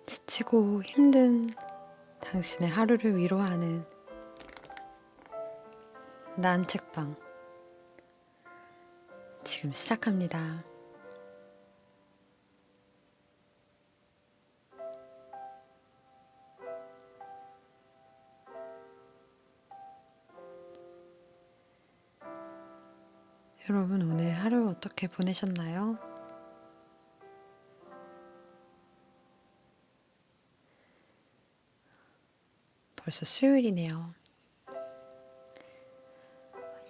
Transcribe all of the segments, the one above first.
지치고 힘든 당신의 하루를 위로하는 난 책방 지금 시작합니다. 여러분 오늘 하루 어떻게 보내셨나요? 벌써 수요일이네요.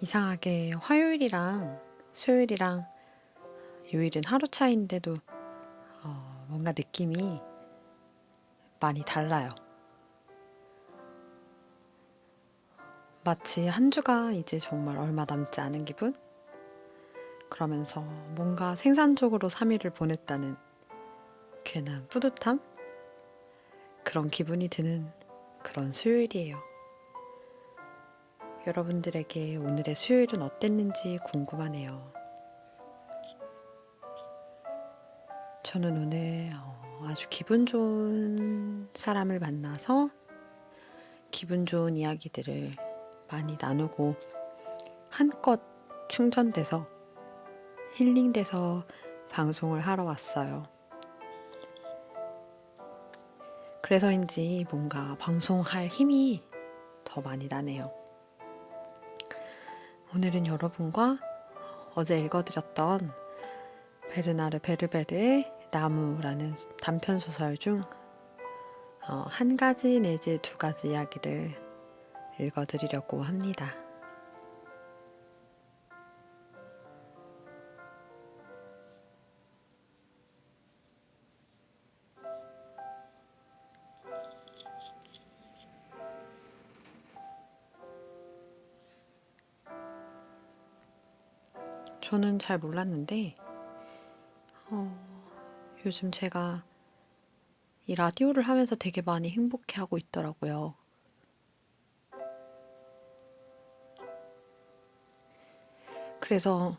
이상하게 화요일이랑 수요일이랑 요일은 하루 차이인데도 뭔가 느낌이 많이 달라요. 마치 한 주가 이제 정말 얼마 남지 않은 기분? 그러면서 뭔가 생산적으로 3일을 보냈다는 괜한 뿌듯함? 그런 기분이 드는 그런 수요일이에요. 여러분들에게 오늘의 수요일은 어땠는지 궁금하네요. 저는 오늘 아주 기분 좋은 사람을 만나서 기분 좋은 이야기들을 많이 나누고 한껏 충전돼서 힐링돼서 방송을 하러 왔어요. 그래서인지 뭔가 방송할 힘이 더 많이 나네요. 오늘은 여러분과 어제 읽어드렸던 베르나르 베르베르의 나무라는 단편소설 중 한 가지 내지 두 가지 이야기를 읽어드리려고 합니다. 저는 잘 몰랐는데 요즘 제가 이 라디오를 하면서 되게 많이 행복해하고 있더라고요. 그래서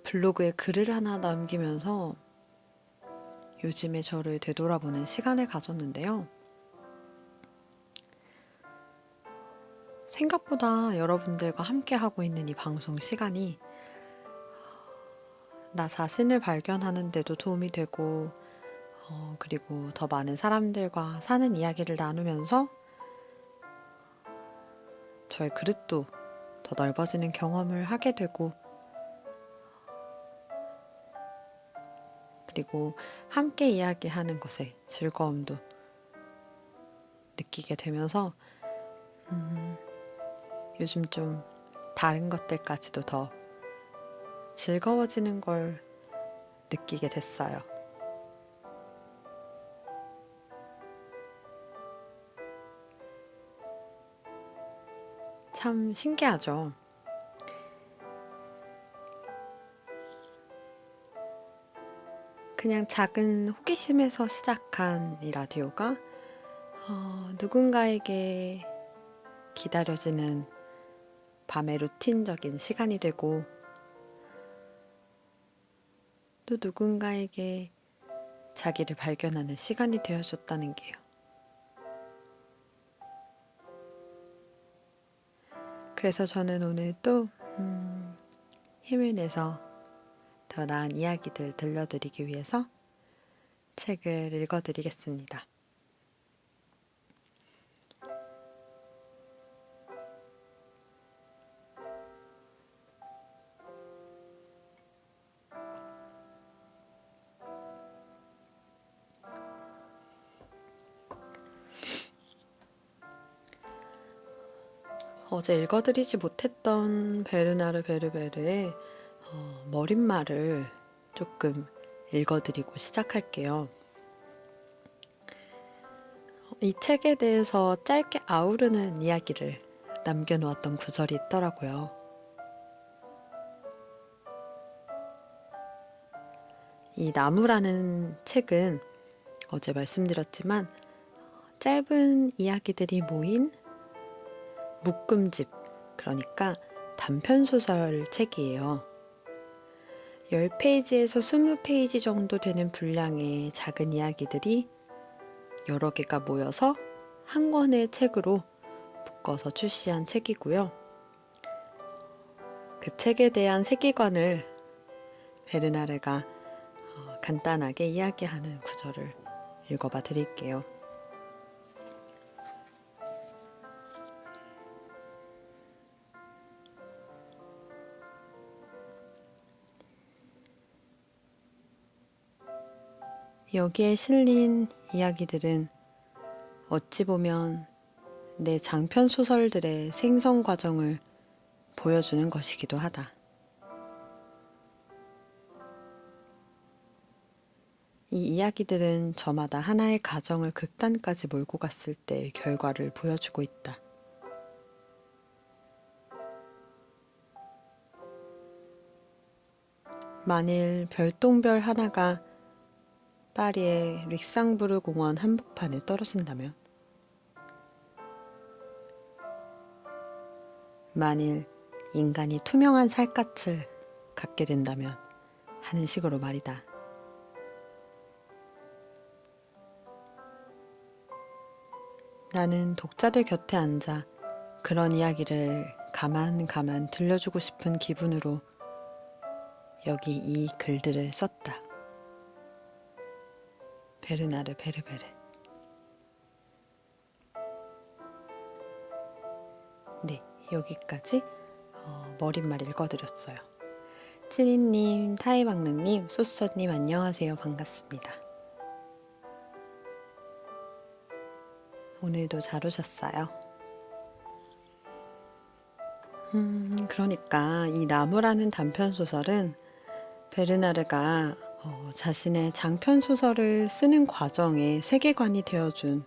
블로그에 글을 하나 남기면서 요즘에 저를 되돌아보는 시간을 가졌는데요. 생각보다 여러분들과 함께 하고 있는 이 방송 시간이 나 자신을 발견하는 데도 도움이 되고 그리고 더 많은 사람들과 사는 이야기를 나누면서 저의 그릇도 더 넓어지는 경험을 하게 되고 그리고 함께 이야기하는 것의 즐거움도 느끼게 되면서 요즘 좀 다른 것들까지도 더 즐거워지는 걸 느끼게 됐어요. 참 신기하죠? 그냥 작은 호기심에서 시작한 이 라디오가 누군가에게 기다려지는 밤의 루틴적인 시간이 되고 또 누군가에게 자기를 발견하는 시간이 되어줬다는 게요. 그래서 저는 오늘 또 힘을 내서 더 나은 이야기들 들려드리기 위해서 책을 읽어드리겠습니다. 어제 읽어드리지 못했던 베르나르 베르베르의 머릿말을 조금 읽어드리고 시작할게요. 이 책에 대해서 짧게 아우르는 이야기를 남겨놓았던 구절이 있더라고요. 이 나무라는 책은 어제 말씀드렸지만 짧은 이야기들이 모인 묶음집, 그러니까 단편소설 책이에요. 10페이지에서 20페이지 정도 되는 분량의 작은 이야기들이 여러 개가 모여서 한 권의 책으로 묶어서 출시한 책이고요. 그 책에 대한 세계관을 베르나르가 간단하게 이야기하는 구절을 읽어봐 드릴게요. 여기에 실린 이야기들은 어찌 보면 내 장편 소설들의 생성 과정을 보여주는 것이기도 하다. 이 이야기들은 저마다 하나의 가정을 극단까지 몰고 갔을 때의 결과를 보여주고 있다. 만일 별똥별 하나가 파리의 릭상부르 공원 한복판에 떨어진다면, 만일 인간이 투명한 살갗을 갖게 된다면 하는 식으로 말이다. 나는 독자들 곁에 앉아 그런 이야기를 가만 들려주고 싶은 기분으로 여기 이 글들을 썼다. 베르나르 베르베르. 네, 여기까지 머릿말 읽어드렸어요. 찌니님, 타이방능님, 소서님 안녕하세요. 반갑습니다. 오늘도 잘 오셨어요. 그러니까 이 나무라는 단편소설은 베르나르가 자신의 장편소설을 쓰는 과정에 세계관이 되어준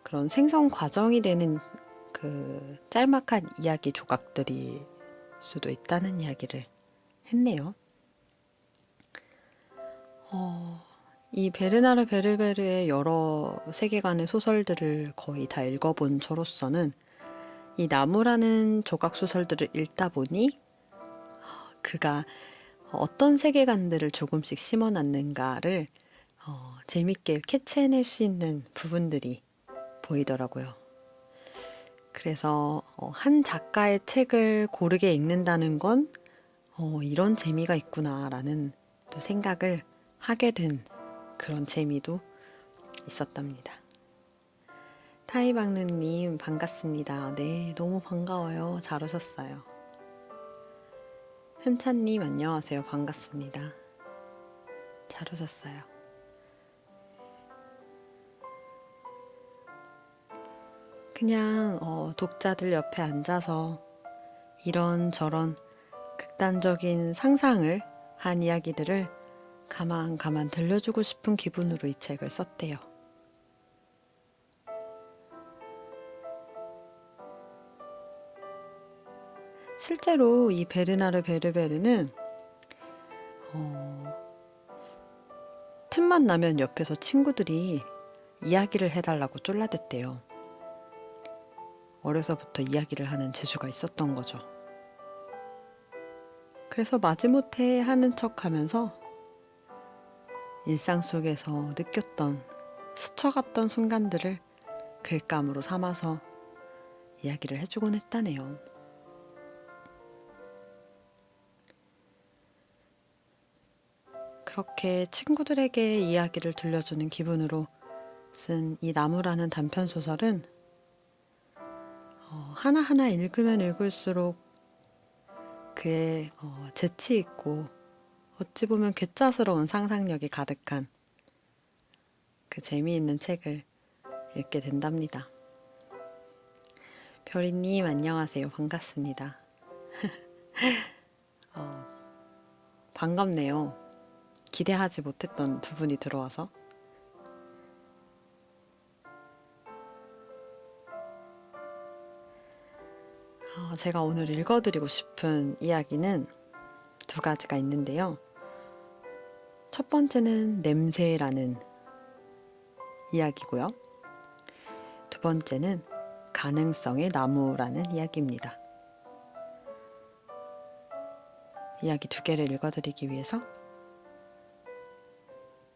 그런 생성 과정이 되는 그 짤막한 이야기 조각들일 수도 있다는 이야기를 했네요. 이 베르나르 베르베르의 여러 세계관의 소설들을 거의 다 읽어본 저로서는 이 나무라는 조각 소설들을 읽다 보니 그가 어떤 세계관들을 조금씩 심어놨는가를 재밌게 캐치해낼 수 있는 부분들이 보이더라고요. 그래서 한 작가의 책을 고르게 읽는다는 건 이런 재미가 있구나라는 또 생각을 하게 된 그런 재미도 있었답니다. 타이방느님 반갑습니다. 네, 너무 반가워요. 잘 오셨어요. 현찬님 안녕하세요. 반갑습니다. 잘 오셨어요. 그냥 독자들 옆에 앉아서 이런저런 극단적인 상상을 한 이야기들을 가만 들려주고 싶은 기분으로 이 책을 썼대요. 실제로 이 베르나르 베르베르는 틈만 나면 옆에서 친구들이 이야기를 해달라고 쫄라댔대요. 어려서부터 이야기를 하는 재주가 있었던 거죠. 그래서 마지못해 하는 척하면서 일상 속에서 느꼈던 스쳐갔던 순간들을 글감으로 삼아서 이야기를 해주곤 했다네요. 그렇게 친구들에게 이야기를 들려주는 기분으로 쓴 이 나무라는 단편 소설은 하나하나 읽으면 읽을수록 그의 재치 있고 어찌 보면 괴짜스러운 상상력이 가득한 그 재미있는 책을 읽게 된답니다. 별이님 안녕하세요. 반갑습니다. 반갑네요. 기대하지 못했던 두 분이 들어와서. 제가 오늘 읽어드리고 싶은 이야기는 두 가지가 있는데요. 첫 번째는 냄새라는 이야기고요. 두 번째는 가능성의 나무라는 이야기입니다. 이야기 2개를 읽어드리기 위해서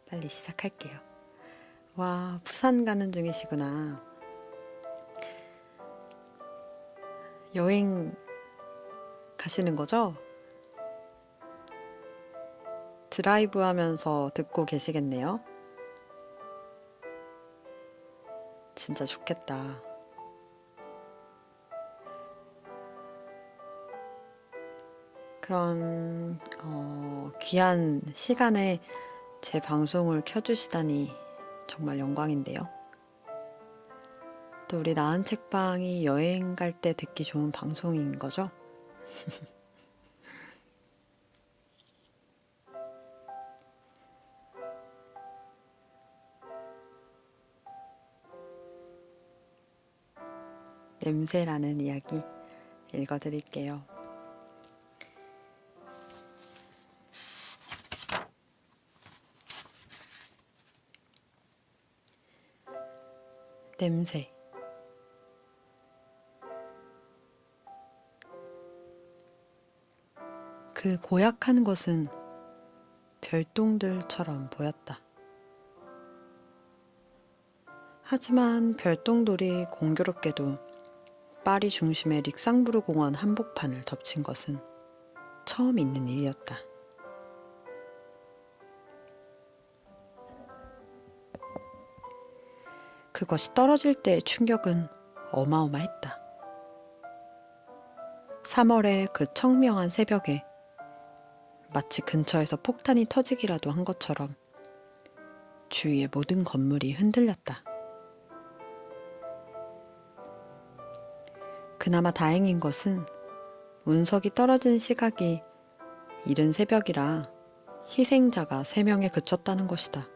빨리 시작할게요. 와, 부산 가는 중이시구나. 여행 가시는 거죠? 드라이브 하면서 듣고 계시겠네요. 진짜 좋겠다. 그런 귀한 시간에 제 방송을 켜주시다니 정말 영광인데요. 또 우리 나은 책방이 여행 갈 때 듣기 좋은 방송인 거죠? 냄새라는 이야기 읽어드릴게요. 냄새. 그 고약한 것은 별똥들처럼 보였다. 하지만 별똥들이 공교롭게도 파리 중심의 릭상부르 공원 한복판을 덮친 것은 처음 있는 일이었다. 그것이 떨어질 때의 충격은 어마어마했다. 3월의 그 청명한 새벽에 마치 근처에서 폭탄이 터지기라도 한 것처럼 주위의 모든 건물이 흔들렸다. 그나마 다행인 것은 운석이 떨어진 시각이 이른 새벽이라 희생자가 3명에 그쳤다는 것이다.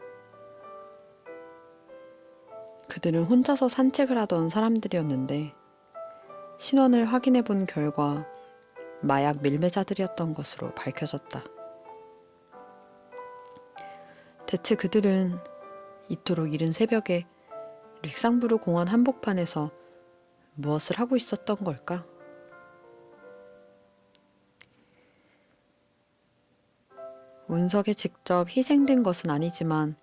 그들은 혼자서 산책을 하던 사람들이었는데 신원을 확인해 본 결과 마약 밀매자들이었던 것으로 밝혀졌다. 대체 그들은 이토록 이른 새벽에 릭상부르 공원 한복판에서 무엇을 하고 있었던 걸까? 운석에 직접 희생된 것은 아니지만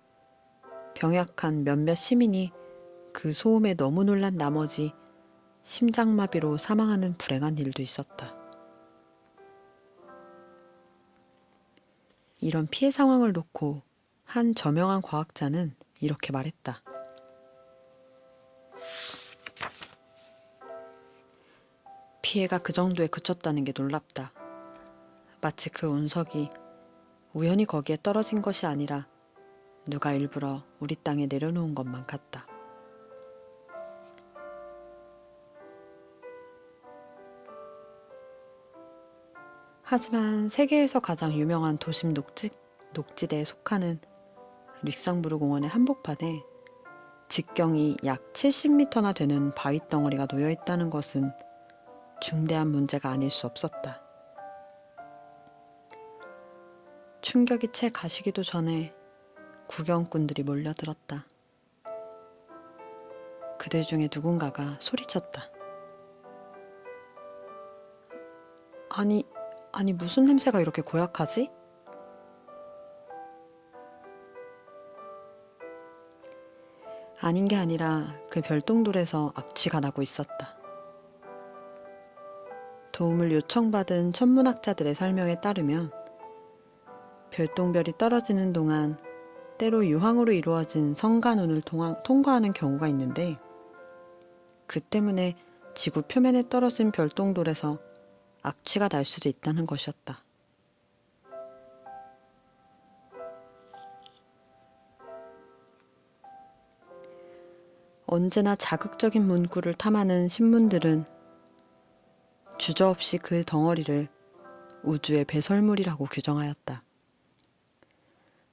병약한 몇몇 시민이 그 소음에 너무 놀란 나머지 심장마비로 사망하는 불행한 일도 있었다. 이런 피해 상황을 놓고 한 저명한 과학자는 이렇게 말했다. 피해가 그 정도에 그쳤다는 게 놀랍다. 마치 그 운석이 우연히 거기에 떨어진 것이 아니라 누가 일부러 우리 땅에 내려놓은 것만 같다. 하지만 세계에서 가장 유명한 도심 녹지대에 속하는 릭상부르 공원의 한복판에 직경이 약 70m나 되는 바위 덩어리가 놓여 있다는 것은 중대한 문제가 아닐 수 없었다. 충격이 채 가시기도 전에 구경꾼들이 몰려들었다. 그들 중에 누군가가 소리쳤다. 아니 무슨 냄새가 이렇게 고약하지? 아닌 게 아니라 그 별똥돌에서 악취가 나고 있었다. 도움을 요청받은 천문학자들의 설명에 따르면 별똥별이 떨어지는 동안 때로 유황으로 이루어진 성간운을 통과하는 경우가 있는데 그 때문에 지구 표면에 떨어진 별똥돌에서 악취가 날 수도 있다는 것이었다. 언제나 자극적인 문구를 탐하는 신문들은 주저없이 그 덩어리를 우주의 배설물이라고 규정하였다.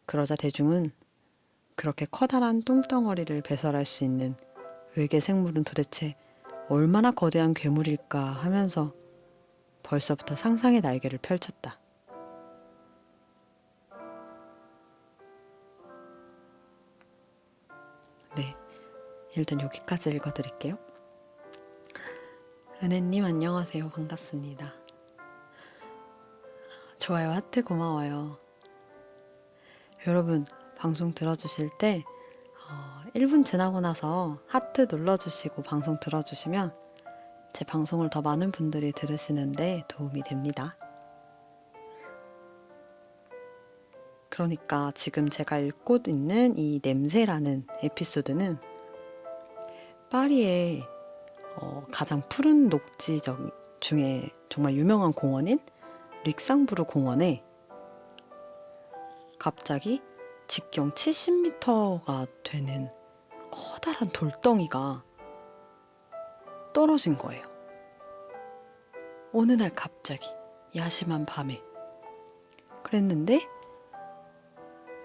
그러자 대중은 그렇게 커다란 똥덩어리를 배설할 수 있는 외계 생물은 도대체 얼마나 거대한 괴물일까 하면서 벌써부터 상상의 날개를 펼쳤다. 네, 일단 여기까지 읽어드릴게요. 은혜님 안녕하세요. 반갑습니다. 좋아요, 하트 고마워요. 여러분, 방송 들어주실 때 1분 지나고 나서 하트 눌러주시고 방송 들어주시면 제 방송을 더 많은 분들이 들으시는데 도움이 됩니다. 그러니까 지금 제가 읽고 있는 이 냄새라는 에피소드는 파리의 가장 푸른 녹지 중에 정말 유명한 공원인 릭상브르 공원에 갑자기 직경 70m가 되는 커다란 돌덩이가 떨어진 거예요. 어느 날 갑자기 야심한 밤에 그랬는데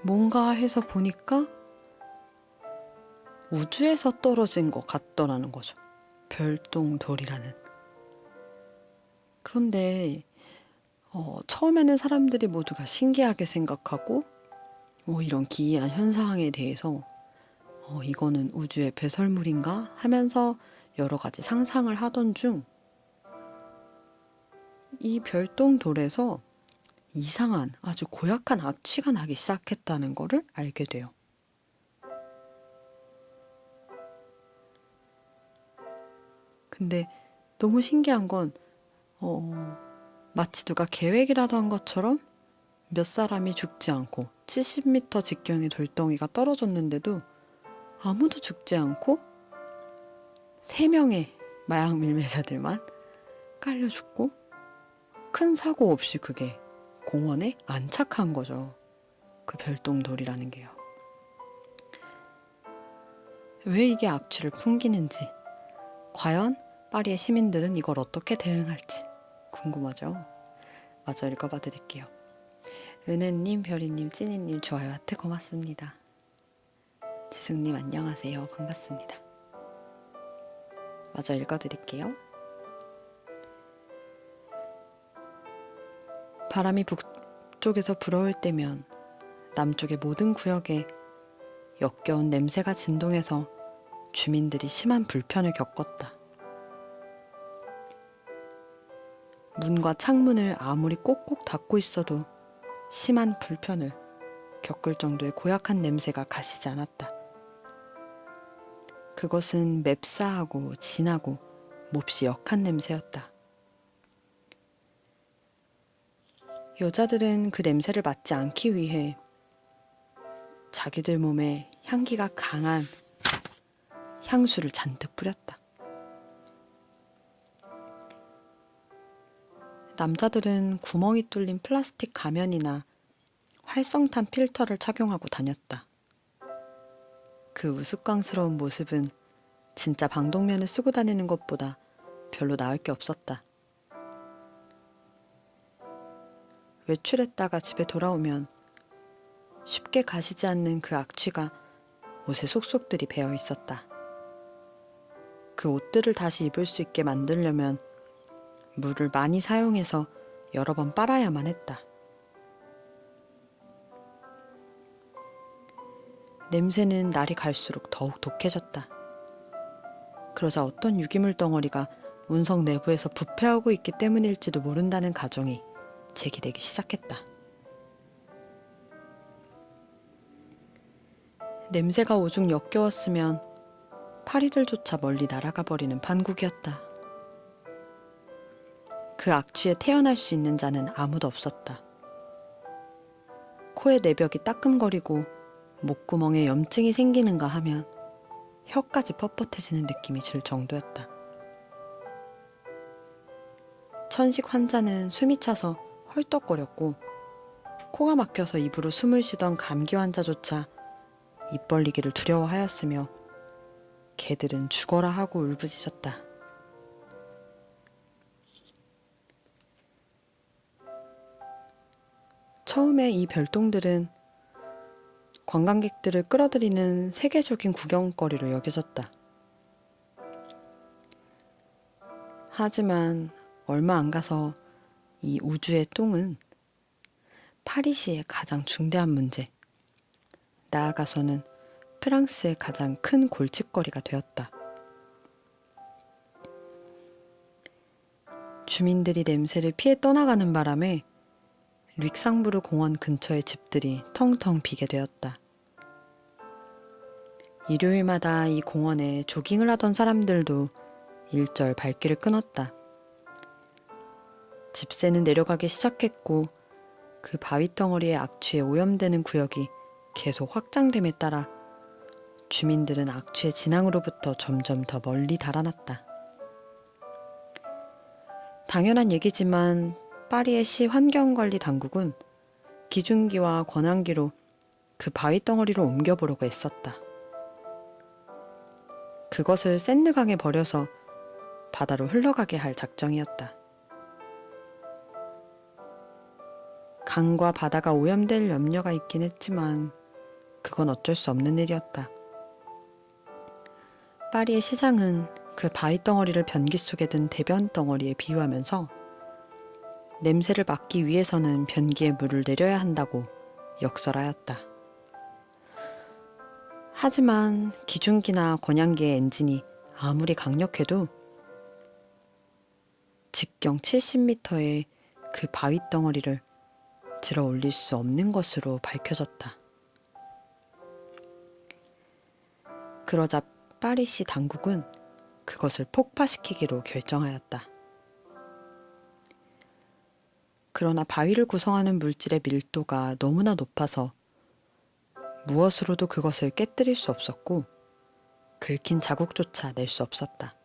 뭔가 해서 보니까 우주에서 떨어진 것 같더라는 거죠. 별똥돌이라는. 그런데 처음에는 사람들이 모두가 신기하게 생각하고 이런 기이한 현상에 대해서 이거는 우주의 배설물인가 하면서 여러 가지 상상을 하던 중 이 별똥돌에서 이상한 아주 고약한 악취가 나기 시작했다는 거를 알게 돼요. 근데 너무 신기한 건 마치 누가 계획이라도 한 것처럼 몇 사람이 죽지 않고 70m 직경의 돌덩이가 떨어졌는데도 아무도 죽지 않고 3명의 마약 밀매자들만 깔려 죽고 큰 사고 없이 그게 공원에 안착한 거죠. 그 별똥돌이라는 게요. 왜 이게 악취를 풍기는지, 과연 파리의 시민들은 이걸 어떻게 대응할지 궁금하죠? 마저 읽어봐 드릴게요. 은혜님, 별이님, 찐이님, 좋아요, 하트 고맙습니다. 지숙님 안녕하세요. 반갑습니다. 마저 읽어드릴게요. 바람이 북쪽에서 불어올 때면 남쪽의 모든 구역에 역겨운 냄새가 진동해서 주민들이 심한 불편을 겪었다. 문과 창문을 아무리 꼭꼭 닫고 있어도 심한 불편을 겪을 정도의 고약한 냄새가 가시지 않았다. 그것은 맵싸하고 진하고 몹시 역한 냄새였다. 여자들은 그 냄새를 맡지 않기 위해 자기들 몸에 향기가 강한 향수를 잔뜩 뿌렸다. 남자들은 구멍이 뚫린 플라스틱 가면이나 활성탄 필터를 착용하고 다녔다. 그 우스꽝스러운 모습은 진짜 방독면을 쓰고 다니는 것보다 별로 나을 게 없었다. 외출했다가 집에 돌아오면 쉽게 가시지 않는 그 악취가 옷에 속속들이 배어 있었다. 그 옷들을 다시 입을 수 있게 만들려면 물을 많이 사용해서 여러 번 빨아야만 했다. 냄새는 날이 갈수록 더욱 독해졌다. 그러자 어떤 유기물 덩어리가 운석 내부에서 부패하고 있기 때문일지도 모른다는 가정이 제기되기 시작했다. 냄새가 오죽 역겨웠으면 파리들조차 멀리 날아가 버리는 판국이었다. 그 악취에 태어날 수 있는 자는 아무도 없었다. 코의 내벽이 따끔거리고 목구멍에 염증이 생기는가 하면 혀까지 뻣뻣해지는 느낌이 들 정도였다. 천식 환자는 숨이 차서 헐떡거렸고 코가 막혀서 입으로 숨을 쉬던 감기 환자조차 입 벌리기를 두려워하였으며 개들은 죽어라 하고 울부짖었다. 처음에 이 별똥들은 관광객들을 끌어들이는 세계적인 구경거리로 여겨졌다. 하지만 얼마 안 가서 이 우주의 똥은 파리시의 가장 중대한 문제, 나아가서는 프랑스의 가장 큰 골칫거리가 되었다. 주민들이 냄새를 피해 떠나가는 바람에 릭상부르 공원 근처의 집들이 텅텅 비게 되었다. 일요일마다 이 공원에 조깅을 하던 사람들도 일절 발길을 끊었다. 집세는 내려가기 시작했고 그 바위덩어리의 악취에 오염되는 구역이 계속 확장됨에 따라 주민들은 악취의 진앙으로부터 점점 더 멀리 달아났다. 당연한 얘기지만 파리의 시 환경관리 당국은 기중기와 권한기로 그 바위덩어리를 옮겨보려고 애썼다. 그것을 샌드강에 버려서 바다로 흘러가게 할 작정이었다. 강과 바다가 오염될 염려가 있긴 했지만 그건 어쩔 수 없는 일이었다. 파리의 시장은 그 바위덩어리를 변기 속에 든 대변 덩어리에 비유하면서 냄새를 막기 위해서는 변기에 물을 내려야 한다고 역설하였다. 하지만 기중기나 권양기의 엔진이 아무리 강력해도 직경 70m의 그 바위덩어리를 들어 올릴 수 없는 것으로 밝혀졌다. 그러자 파리시 당국은 그것을 폭파시키기로 결정하였다. 그러나 바위를 구성하는 물질의 밀도가 너무나 높아서 무엇으로도 그것을 깨뜨릴 수 없었고 긁힌 자국조차 낼 수 없었다.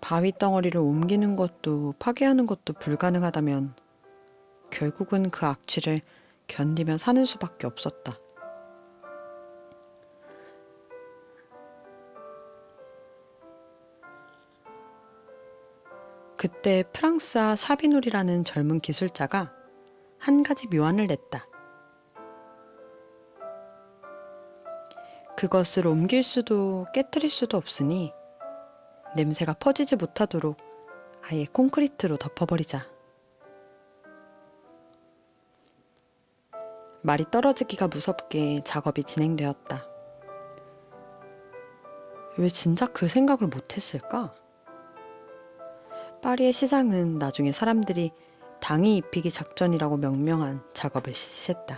바위 덩어리를 옮기는 것도 파괴하는 것도 불가능하다면 결국은 그 악취를 견디며 사는 수밖에 없었다. 그때 프랑스아 샤비놀이라는 젊은 기술자가 한 가지 묘안을 냈다. 그것을 옮길 수도 깨트릴 수도 없으니 냄새가 퍼지지 못하도록 아예 콘크리트로 덮어버리자. 말이 떨어지기가 무섭게 작업이 진행되었다. 왜 진작 그 생각을 못했을까? 파리의 시장은 나중에 사람들이 당이 입히기 작전이라고 명명한 작업을 실시했다.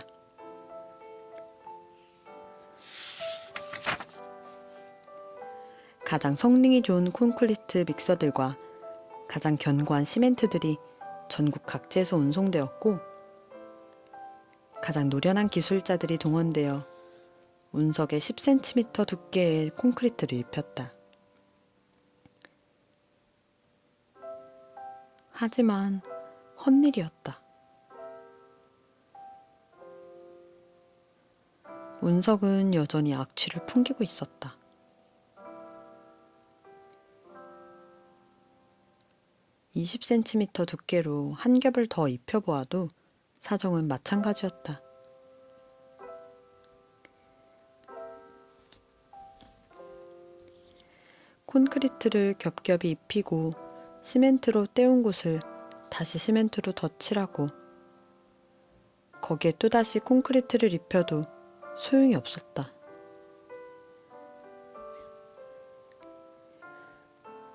가장 성능이 좋은 콘크리트 믹서들과 가장 견고한 시멘트들이 전국 각지에서 운송되었고 가장 노련한 기술자들이 동원되어 운석에 10cm 두께의 콘크리트를 입혔다. 하지만 헛일이었다. 운석은 여전히 악취를 풍기고 있었다. (20cm) 두께로 한 겹을 더 입혀보아도 사정은 마찬가지였다. 콘크리트를 겹겹이 입히고 시멘트로 때운 곳을 다시 시멘트로 덧칠하고 거기에 또다시 콘크리트를 입혀도 소용이 없었다.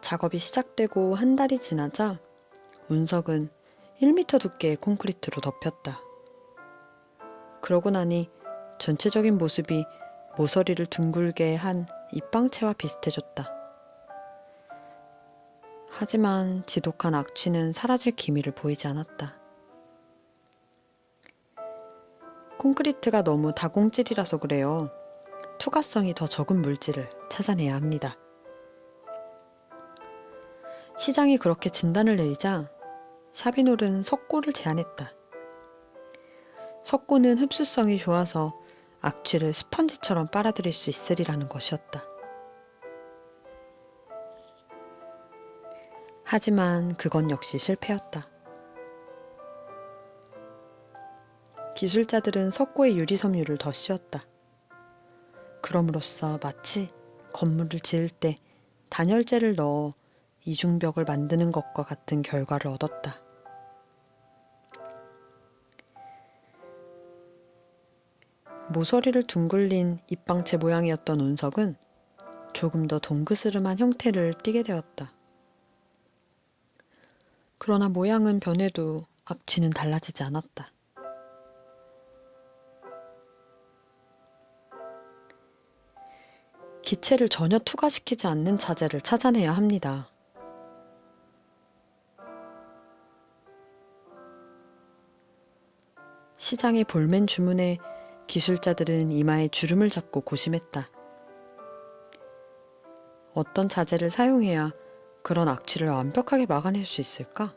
작업이 시작되고 한 달이 지나자 운석은 1m 두께의 콘크리트로 덮였다. 그러고 나니 전체적인 모습이 모서리를 둥글게 한 입방체와 비슷해졌다. 하지만 지독한 악취는 사라질 기미를 보이지 않았다. 콘크리트가 너무 다공질이라서 그래요. 투과성이 더 적은 물질을 찾아내야 합니다. 시장이 그렇게 진단을 내리자 샤비놀은 석고를 제안했다. 석고는 흡수성이 좋아서 악취를 스펀지처럼 빨아들일 수 있으리라는 것이었다. 하지만 그건 역시 실패였다. 기술자들은 석고에 유리섬유를 더 씌웠다. 그럼으로써 마치 건물을 지을 때 단열재를 넣어 이중벽을 만드는 것과 같은 결과를 얻었다. 모서리를 둥글린 입방체 모양이었던 운석은 조금 더 동그스름한 형태를 띠게 되었다. 그러나 모양은 변해도 악취는 달라지지 않았다. 기체를 전혀 투과시키지 않는 자재를 찾아내야 합니다. 시장의 볼멘 주문에 기술자들은 이마에 주름을 잡고 고심했다. 어떤 자재를 사용해야 그런 악취를 완벽하게 막아낼 수 있을까?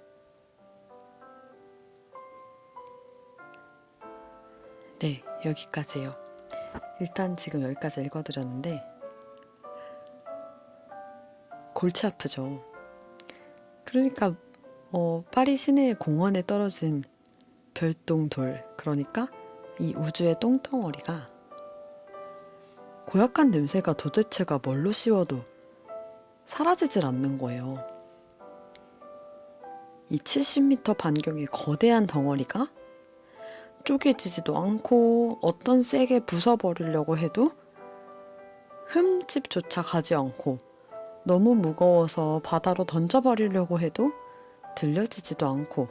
네, 여기까지예요. 일단 지금 여기까지 읽어드렸는데 골치 아프죠. 그러니까 파리 시내의 공원에 떨어진 별똥돌, 그러니까 이 우주의 똥덩어리가 고약한 냄새가 도대체가 뭘로 씌워도 사라지질 않는 거예요. 이 70m 반경의 거대한 덩어리가 쪼개지지도 않고 어떤 세게 부숴버리려고 해도 흠집조차 가지 않고 너무 무거워서 바다로 던져버리려고 해도 들려지지도 않고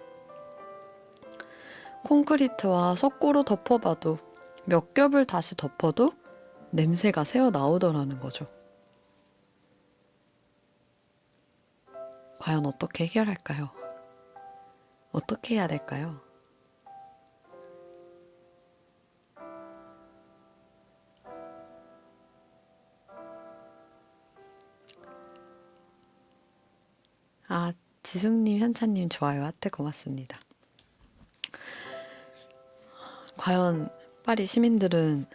콘크리트와 석고로 덮어봐도 몇 겹을 다시 덮어도 냄새가 새어나오더라는 거죠. 과연 어떻게 해결할까요? 어떻게 해야 될까요? 아, 지숙님, 현찬님 좋아요, 하트 고맙습니다. 과연 파리 시민들은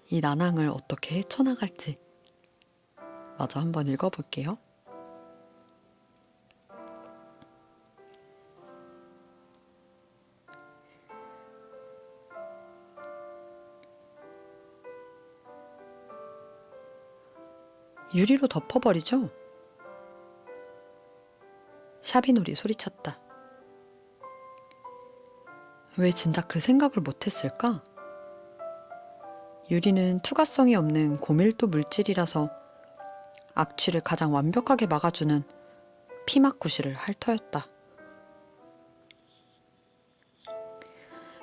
이 난항을 어떻게 헤쳐나갈지 마저 한번 읽어볼게요. 유리로 덮어버리죠? 샤비놀이 소리쳤다. 왜 진작 그 생각을 못했을까? 유리는 투과성이 없는 고밀도 물질이라서 악취를 가장 완벽하게 막아주는 피막구실을 할 터였다.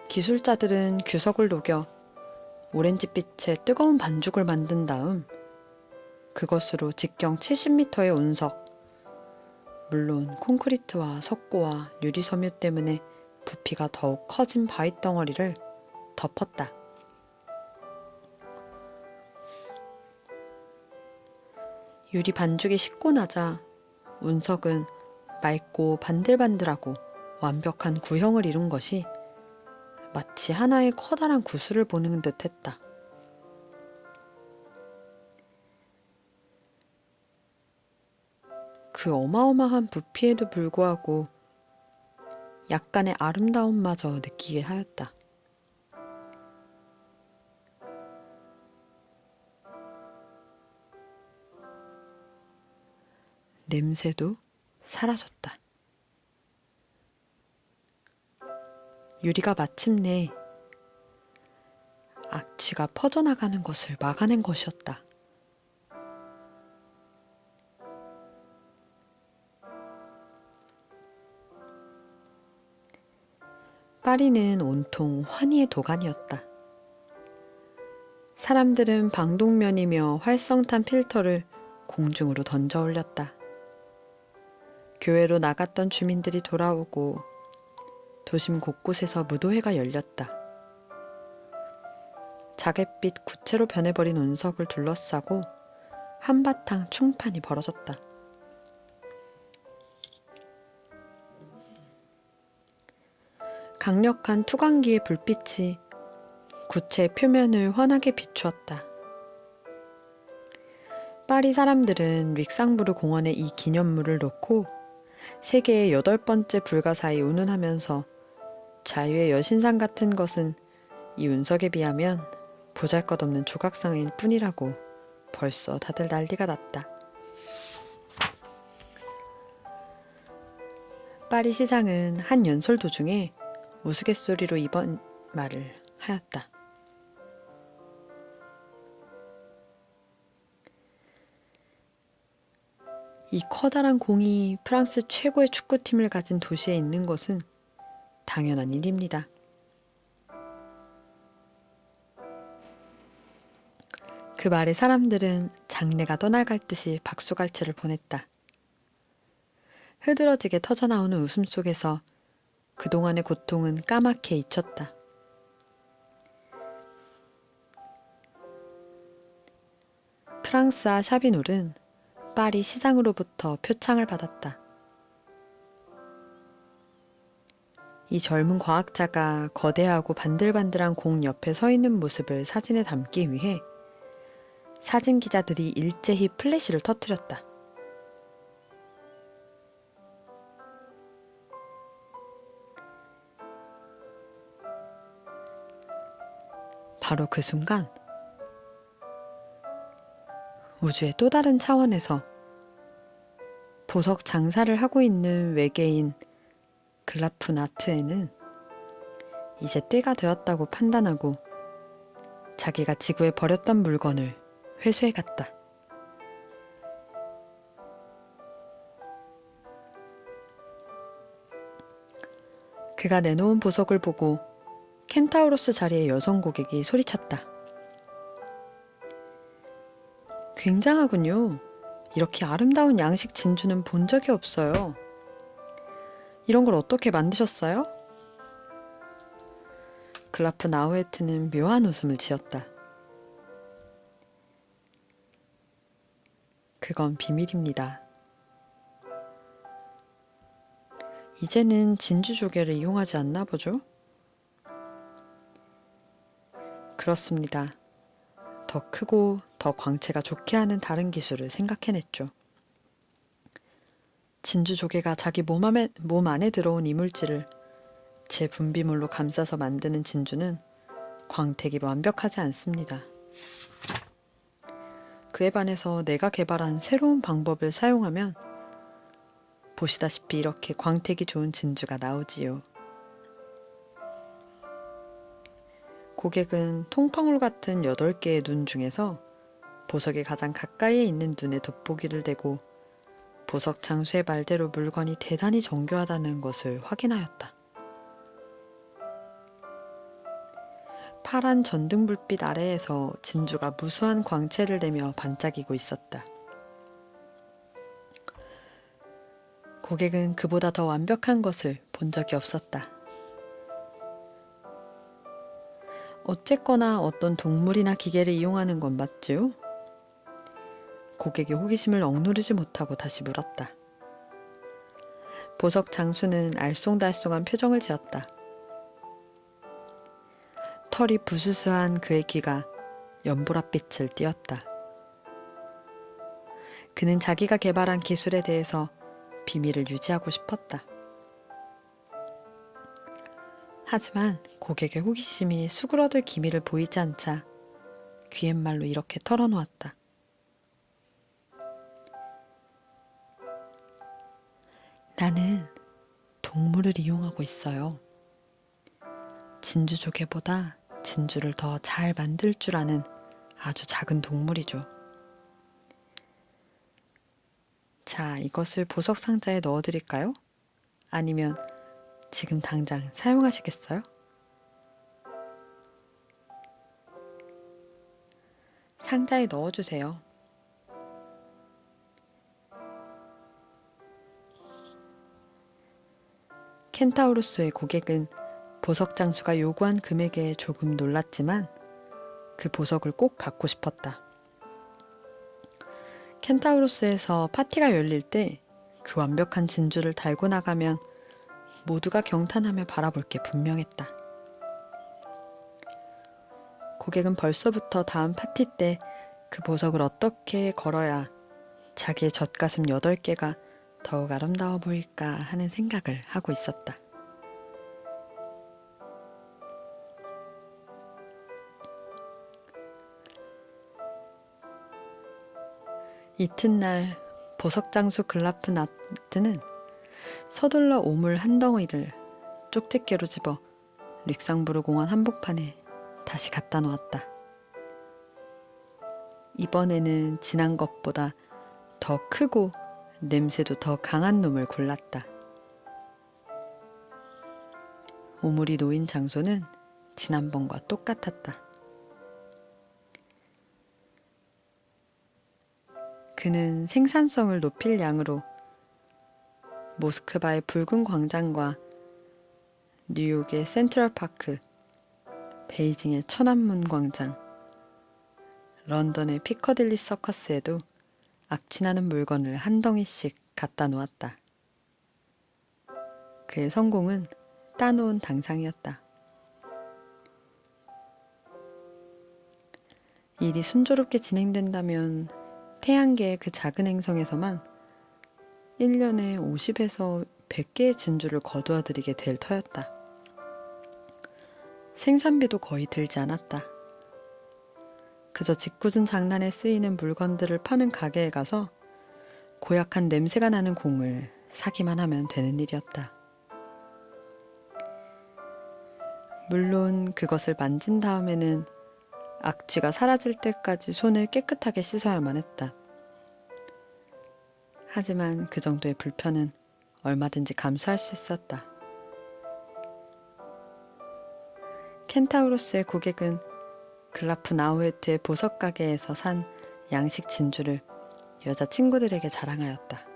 기술자들은 규석을 녹여 오렌지빛의 뜨거운 반죽을 만든 다음 그것으로 직경 70m의 운석, 물론 콘크리트와 석고와 유리섬유 때문에 부피가 더욱 커진 바위 덩어리를 덮었다. 유리 반죽이 식고 나자 운석은 맑고 반들반들하고 완벽한 구형을 이룬 것이 마치 하나의 커다란 구슬을 보는 듯 했다. 그 어마어마한 부피에도 불구하고 약간의 아름다움마저 느끼게 하였다. 냄새도 사라졌다. 유리가 마침내 악취가 퍼져나가는 것을 막아낸 것이었다. 파리는 온통 환희의 도가니였다. 사람들은 방독면이며 활성탄 필터를 공중으로 던져 올렸다. 교회로 나갔던 주민들이 돌아오고 도심 곳곳에서 무도회가 열렸다. 자갯빛 구체로 변해버린 운석을 둘러싸고 한바탕 충판이 벌어졌다. 강력한 투광기의 불빛이 구체의 표면을 환하게 비추었다. 파리 사람들은 릭상부르 공원에 이 기념물을 놓고 세계의 8번째 불가사에 운운하면서 자유의 여신상 같은 것은 이 운석에 비하면 보잘것없는 조각상일 뿐이라고 벌써 다들 난리가 났다. 파리 시장은 한 연설 도중에 우스갯소리로 이번 말을 하였다. 이 커다란 공이 프랑스 최고의 축구팀을 가진 도시에 있는 것은 당연한 일입니다. 그 말에 사람들은 장내가 떠나갈 듯이 박수갈채를 보냈다. 흐드러지게 터져나오는 웃음 속에서 그동안의 고통은 까맣게 잊혔다. 프랑스와 샤비놀은 파리 시장으로부터 표창을 받았다. 이 젊은 과학자가 거대하고 반들반들한 공 옆에 서 있는 모습을 사진에 담기 위해 사진 기자들이 일제히 플래시를 터뜨렸다. 바로 그 순간 우주의 또 다른 차원에서 보석 장사를 하고 있는 외계인 글라프나트에는 이제 때가 되었다고 판단하고 자기가 지구에 버렸던 물건을 회수해 갔다. 그가 내놓은 보석을 보고 켄타우로스 자리의 여성 고객이 소리쳤다. 굉장하군요. 이렇게 아름다운 양식 진주는 본 적이 없어요. 이런 걸 어떻게 만드셨어요? 글라프 나우에트는 묘한 웃음을 지었다. 그건 비밀입니다. 이제는 진주 조개를 이용하지 않나 보죠? 그렇습니다. 더 크고 더 광채가 좋게 하는 다른 기술을 생각해냈죠. 진주 조개가 자기 몸 안에 들어온 이물질을 제 분비물로 감싸서 만드는 진주는 광택이 완벽하지 않습니다. 그에 반해서 내가 개발한 새로운 방법을 사용하면 보시다시피 이렇게 광택이 좋은 진주가 나오지요. 고객은 통방울 같은 8개의 눈 중에서 보석이 가장 가까이에 있는 눈에 돋보기를 대고 보석 장수의 말대로 물건이 대단히 정교하다는 것을 확인하였다. 파란 전등불빛 아래에서 진주가 무수한 광채를 내며 반짝이고 있었다. 고객은 그보다 더 완벽한 것을 본 적이 없었다. 어쨌거나 어떤 동물이나 기계를 이용하는 건 맞죠? 고객의 호기심을 억누르지 못하고 다시 물었다. 보석 장수는 알쏭달쏭한 표정을 지었다. 털이 부스스한 그의 귀가 연보랏빛을 띠었다. 그는 자기가 개발한 기술에 대해서 비밀을 유지하고 싶었다. 하지만 고객의 호기심이 수그러들 기미를 보이지 않자 귀갯말로 이렇게 털어놓았다. 나는 동물을 이용하고 있어요. 진주조개보다 진주를 더 잘 만들 줄 아는 아주 작은 동물이죠. 자, 이것을 보석 상자에 넣어드릴까요? 아니면 지금 당장 사용하시겠어요? 상자에 넣어주세요. 켄타우로스의 고객은 보석 장수가 요구한 금액에 조금 놀랐지만 그 보석을 꼭 갖고 싶었다. 켄타우로스에서 파티가 열릴 때 그 완벽한 진주를 달고 나가면 모두가 경탄하며 바라볼 게 분명했다. 고객은 벌써부터 다음 파티 때 그 보석을 어떻게 걸어야 자기의 젖가슴 8개가 더욱 아름다워 보일까 하는 생각을 하고 있었다. 이튿날 보석장수 글라프나트는 서둘러 오물 한 덩이를 쪽집게로 집어 릭상부르 공원 한복판에 다시 갖다 놓았다. 이번에는 지난 것보다 더 크고 냄새도 더 강한 놈을 골랐다. 오물이 놓인 장소는 지난번과 똑같았다. 그는 생산성을 높일 양으로 모스크바의 붉은 광장과 뉴욕의 센트럴파크, 베이징의 천안문 광장, 런던의 피커딜리 서커스에도 악취나는 물건을 한 덩이씩 갖다 놓았다. 그의 성공은 따놓은 당상이었다. 일이 순조롭게 진행된다면 태양계의 그 작은 행성에서만 1년에 50에서 100개의 진주를 거두어 들이게 될 터였다. 생산비도 거의 들지 않았다. 그저 짓궂은 장난에 쓰이는 물건들을 파는 가게에 가서 고약한 냄새가 나는 공을 사기만 하면 되는 일이었다. 물론 그것을 만진 다음에는 악취가 사라질 때까지 손을 깨끗하게 씻어야만 했다. 하지만 그 정도의 불편은 얼마든지 감수할 수 있었다. 켄타우로스의 고객은 글라프 나우에트의 보석 가게에서 산 양식 진주를 여자 친구들에게 자랑하였다.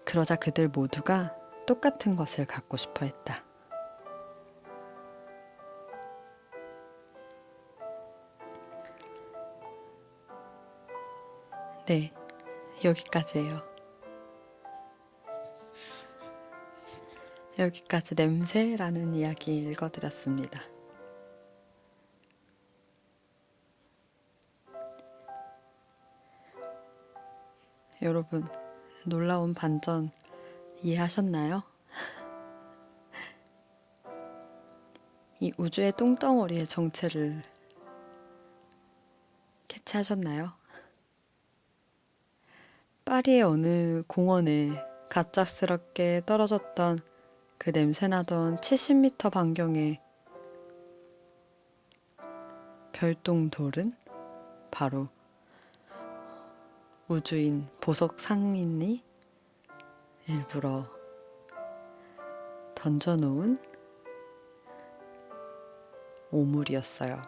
그러자 그들 모두가 똑같은 것을 갖고 싶어 했다. 네, 여기까지예요. 여기까지 냄새라는 이야기 읽어드렸습니다. 여러분, 놀라운 반전 이해하셨나요? 이 우주의 똥덩어리의 정체를 캐치하셨나요? 파리의 어느 공원에 갑작스럽게 떨어졌던 그 냄새나던 70m 반경의 별똥돌은 바로 우주인 보석 상인이 일부러 던져놓은 오물이었어요.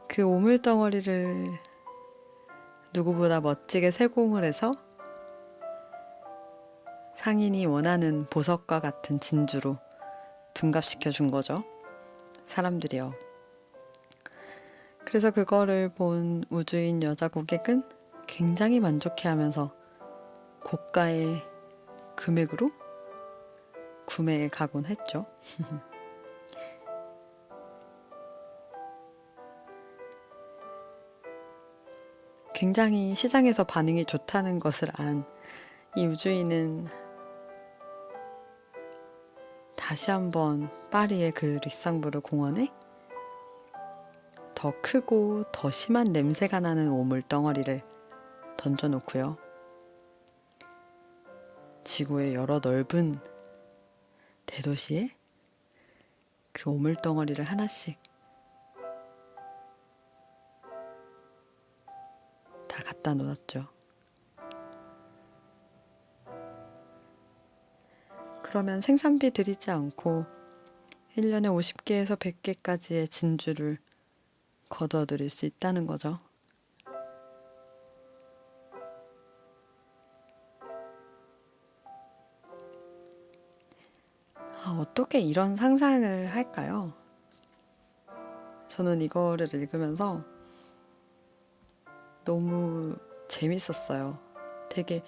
그 오물 덩어리를 누구보다 멋지게 세공을 해서 상인이 원하는 보석과 같은 진주로 둔갑시켜 준 거죠. 사람들이요. 그래서 그거를 본 우주인 여자 고객은 굉장히 만족해하면서 고가의 금액으로 구매에 가곤 했죠. 굉장히 시장에서 반응이 좋다는 것을 안 이 우주인은 다시 한번 파리의 그 리상브르 공원에 더 크고 더 심한 냄새가 나는 오물 덩어리를 던져놓고요. 지구의 여러 넓은 대도시에 그 오물 덩어리를 하나씩 다 갖다 놓았죠. 그러면 생산비 들이지 않고 1년에 50개에서 100개까지의 진주를 거둬들일 수 있다는 거죠. 어떻게 이런 상상을 할까요? 저는 이거를 읽으면서 너무 재밌었어요. 되게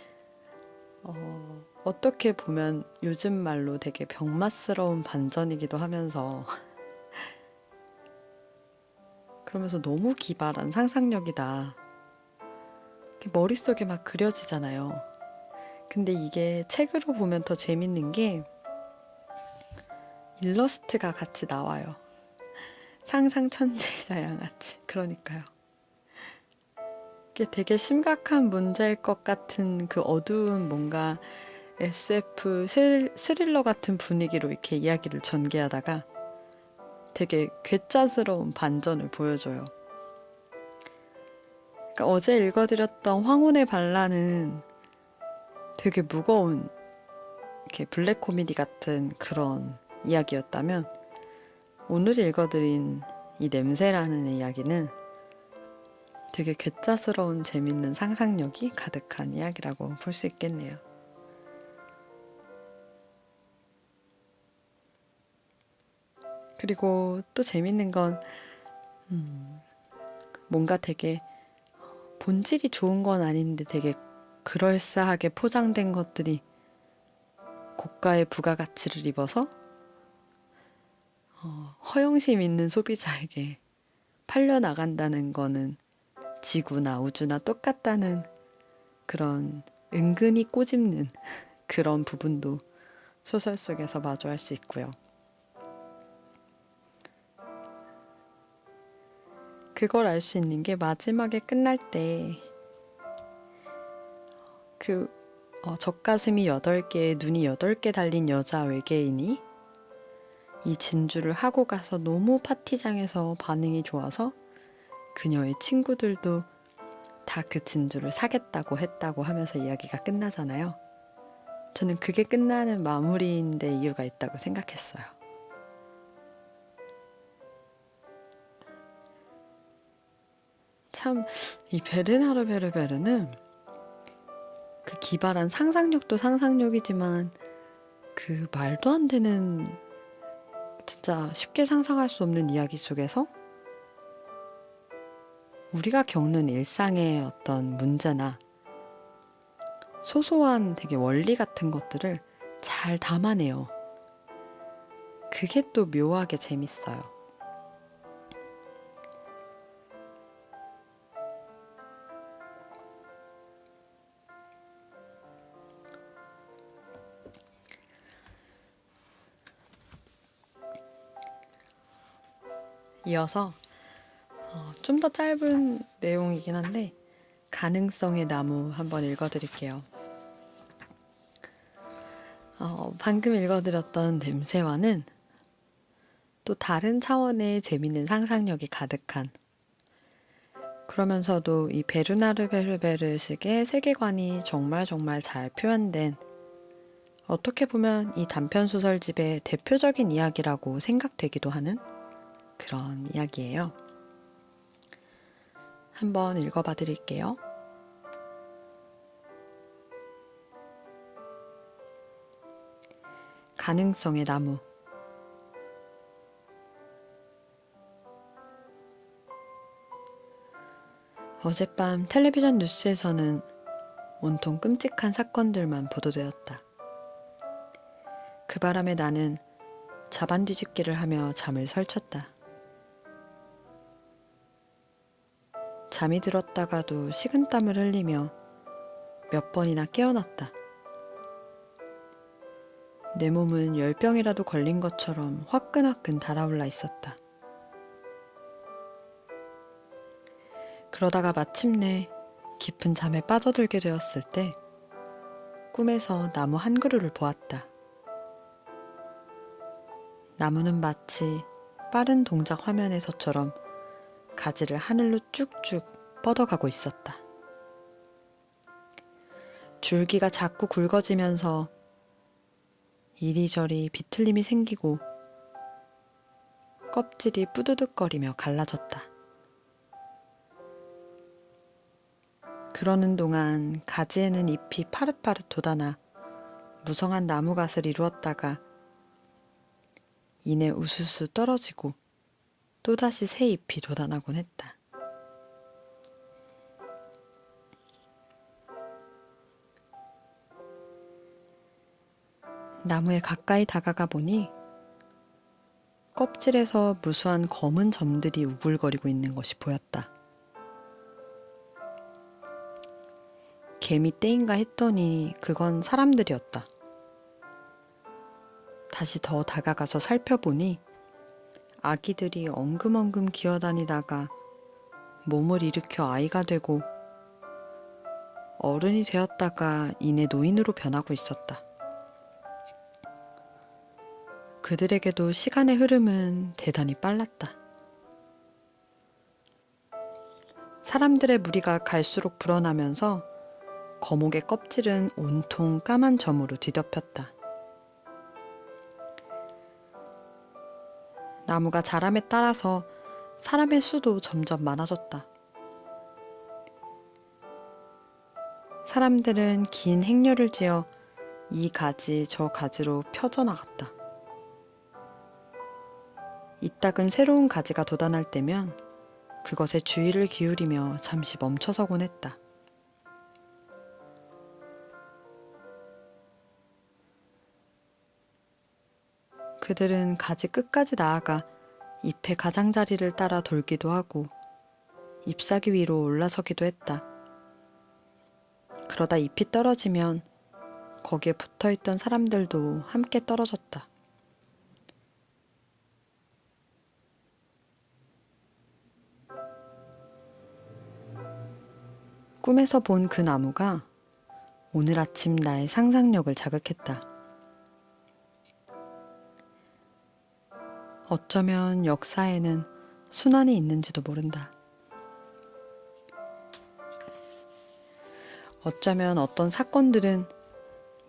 어떻게 보면 요즘 말로 되게 병맛스러운 반전이기도 하면서 그러면서 너무 기발한 상상력이다. 머릿속에 막 그려지잖아요. 근데 이게 책으로 보면 더 재밌는 게 일러스트가 같이 나와요. 상상 천재이자 양아치. 그러니까요. 이게 되게 심각한 문제일 것 같은 그 어두운 뭔가 SF 스릴러 같은 분위기로 이렇게 이야기를 전개하다가 되게 괴짜스러운 반전을 보여줘요. 그러니까 어제 읽어드렸던 황혼의 반란은 되게 무거운 이렇게 블랙 코미디 같은 그런 이야기였다면 오늘 읽어드린 이 냄새라는 이야기는 되게 괴짜스러운 재밌는 상상력이 가득한 이야기라고 볼 수 있겠네요. 그리고 또 재밌는 건 뭔가 되게 본질이 좋은 건 아닌데 되게 그럴싸하게 포장된 것들이 고가의 부가가치를 입어서 허영심 있는 소비자에게 팔려나간다는 거는 지구나 우주나 똑같다는 그런 은근히 꼬집는 그런 부분도 소설 속에서 마주할 수 있고요. 그걸 알 수 있는 게 마지막에 끝날 때 그 젖가슴이 8개에 눈이 8개 달린 여자 외계인이 이 진주를 하고 가서 너무 파티장에서 반응이 좋아서 그녀의 친구들도 다 그 진주를 사겠다고 했다고 하면서 이야기가 끝나잖아요. 저는 그게 끝나는 마무리인데 이유가 있다고 생각했어요. 참, 이 베르나르 베르베르는 그 기발한 상상력도 상상력이지만 그 말도 안 되는 진짜 쉽게 상상할 수 없는 이야기 속에서 우리가 겪는 일상의 어떤 문제나 소소한 되게 원리 같은 것들을 잘 담아내요. 그게 또 묘하게 재밌어요. 이어서 좀 더 짧은 내용이긴 한데 가능성의 나무 한번 읽어드릴게요. 방금 읽어드렸던 냄새와는 또 다른 차원의 재밌는 상상력이 가득한 그러면서도 이 베르나르 베르베르식의 세계관이 정말 잘 표현된 어떻게 보면 이 단편 소설집의 대표적인 이야기라고 생각되기도 하는 그런 이야기예요. 한번 읽어봐 드릴게요. 가능성의 나무. 어젯밤 텔레비전 뉴스에서는 온통 끔찍한 사건들만 보도되었다. 그 바람에 나는 자반 뒤집기를 하며 잠을 설쳤다. 잠이 들었다가도 식은땀을 흘리며 몇 번이나 깨어났다. 내 몸은 열병이라도 걸린 것처럼 화끈화끈 달아올라 있었다. 그러다가 마침내 깊은 잠에 빠져들게 되었을 때 꿈에서 나무 한 그루를 보았다. 나무는 마치 빠른 동작 화면에서처럼 가지를 하늘로 쭉쭉 뻗어가고 있었다. 줄기가 자꾸 굵어지면서 이리저리 비틀림이 생기고 껍질이 뿌드득거리며 갈라졌다. 그러는 동안 가지에는 잎이 파릇파릇 돋아나 무성한 나무갓을 이루었다가 이내 우수수 떨어지고 또다시 새 잎이 돋아나곤 했다. 나무에 가까이 다가가 보니 껍질에서 무수한 검은 점들이 우글거리고 있는 것이 보였다. 개미 떼인가 했더니 그건 사람들이었다. 다시 더 다가가서 살펴보니 아기들이 엉금엉금 기어다니다가 몸을 일으켜 아이가 되고 어른이 되었다가 이내 노인으로 변하고 있었다. 그들에게도 시간의 흐름은 대단히 빨랐다. 사람들의 무리가 갈수록 불어나면서 거목의 껍질은 온통 까만 점으로 뒤덮였다. 나무가 자람에 따라서 사람의 수도 점점 많아졌다. 사람들은 긴 행렬을 지어 이 가지 저 가지로 펴져나갔다. 이따금 새로운 가지가 돋아날 때면 그것에 주의를 기울이며 잠시 멈춰서곤 했다. 그들은 가지 끝까지 나아가 잎의 가장자리를 따라 돌기도 하고 잎사귀 위로 올라서기도 했다. 그러다 잎이 떨어지면 거기에 붙어있던 사람들도 함께 떨어졌다. 꿈에서 본 그 나무가 오늘 아침 나의 상상력을 자극했다. 어쩌면 역사에는 순환이 있는지도 모른다. 어쩌면 어떤 사건들은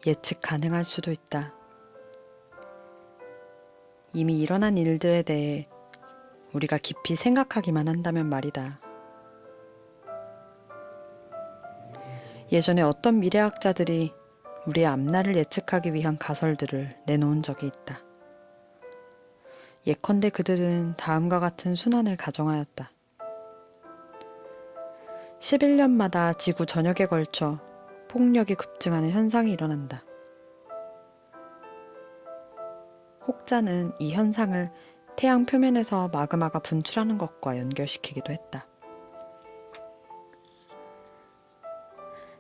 예측 가능할 수도 있다. 이미 일어난 일들에 대해 우리가 깊이 생각하기만 한다면 말이다. 예전에 어떤 미래학자들이 우리의 앞날을 예측하기 위한 가설들을 내놓은 적이 있다. 예컨대 그들은 다음과 같은 순환을 가정하였다. 11년마다 지구 전역에 걸쳐 폭력이 급증하는 현상이 일어난다. 혹자는 이 현상을 태양 표면에서 마그마가 분출하는 것과 연결시키기도 했다.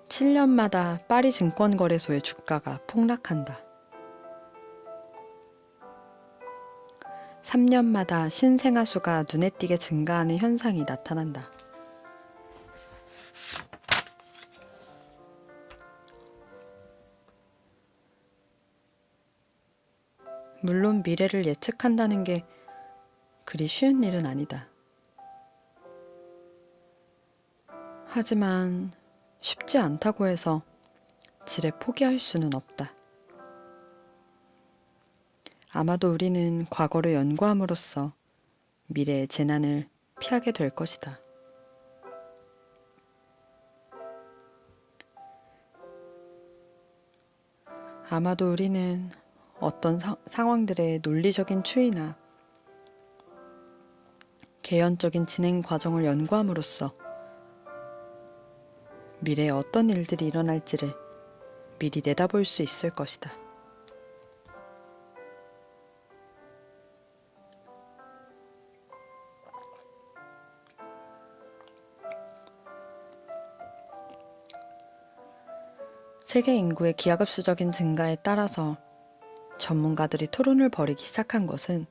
7년마다 파리 증권거래소의 주가가 폭락한다. 3년마다 신생아 수가 눈에 띄게 증가하는 현상이 나타난다. 물론 미래를 예측한다는 게 그리 쉬운 일은 아니다. 하지만 쉽지 않다고 해서 지레 포기할 수는 없다. 아마도 우리는 과거를 연구함으로써 미래의 재난을 피하게 될 것이다. 아마도 우리는 어떤 상황들의 논리적인 추이나 개연적인 진행 과정을 연구함으로써 미래에 어떤 일들이 일어날지를 미리 내다볼 수 있을 것이다. 세계 인구의 기하급수적인 증가에 따라서 전문가들이 토론을 벌이기 시작한 것은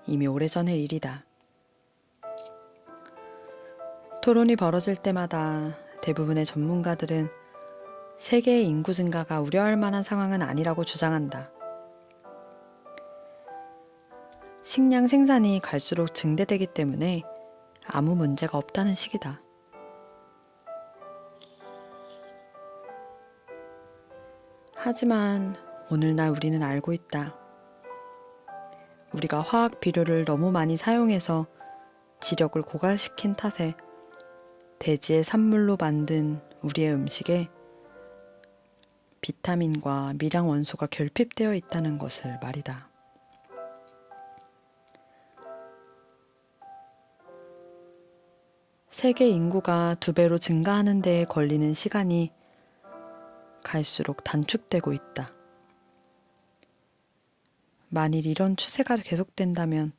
이미 오래전의 일이다. 토론이 벌어질 때마다 대부분의 전문가들은 세계의 인구 증가가 우려할 만한 상황은 아니라고 주장한다. 식량 생산이 갈수록 증대되기 때문에 아무 문제가 없다는 식이다. 하지만 오늘날 우리는 알고 있다. 우리가 화학 비료를 너무 많이 사용해서 지력을 고갈시킨 탓에 대지의 산물로 만든 우리의 음식에 비타민과 미량 원소가 결핍되어 있다는 것을 말이다. 세계 인구가 2배로 증가하는 데에 걸리는 시간이 갈수록 단축되고 있다. 만일 이런 추세가 계속된다면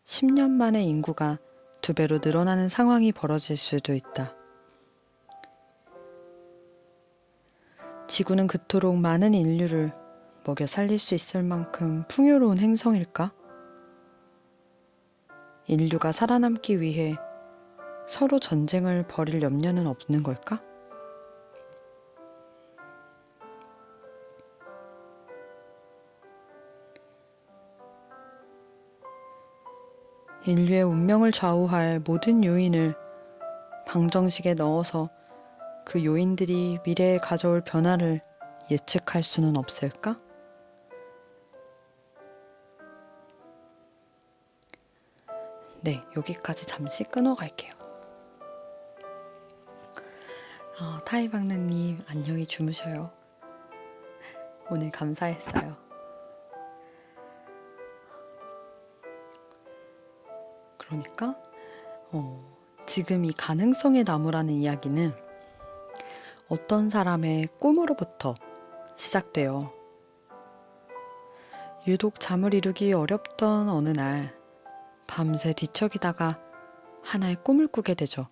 10년 만에 인구가 2배로 늘어나는 상황이 벌어질 수도 있다. 지구는 그토록 많은 인류를 먹여 살릴 수 있을 만큼 풍요로운 행성일까? 인류가 살아남기 위해 서로 전쟁을 벌일 염려는 없는 걸까? 인류의 운명을 좌우할 모든 요인을 방정식에 넣어서 그 요인들이 미래에 가져올 변화를 예측할 수는 없을까? 네, 여기까지 잠시 끊어갈게요. 타이박나님 안녕히 주무셔요. 오늘 감사했어요. 그러니까 지금 이 가능성의 나무라는 이야기는 어떤 사람의 꿈으로부터 시작돼요. 유독 잠을 이루기 어렵던 어느 날 밤새 뒤척이다가 하나의 꿈을 꾸게 되죠.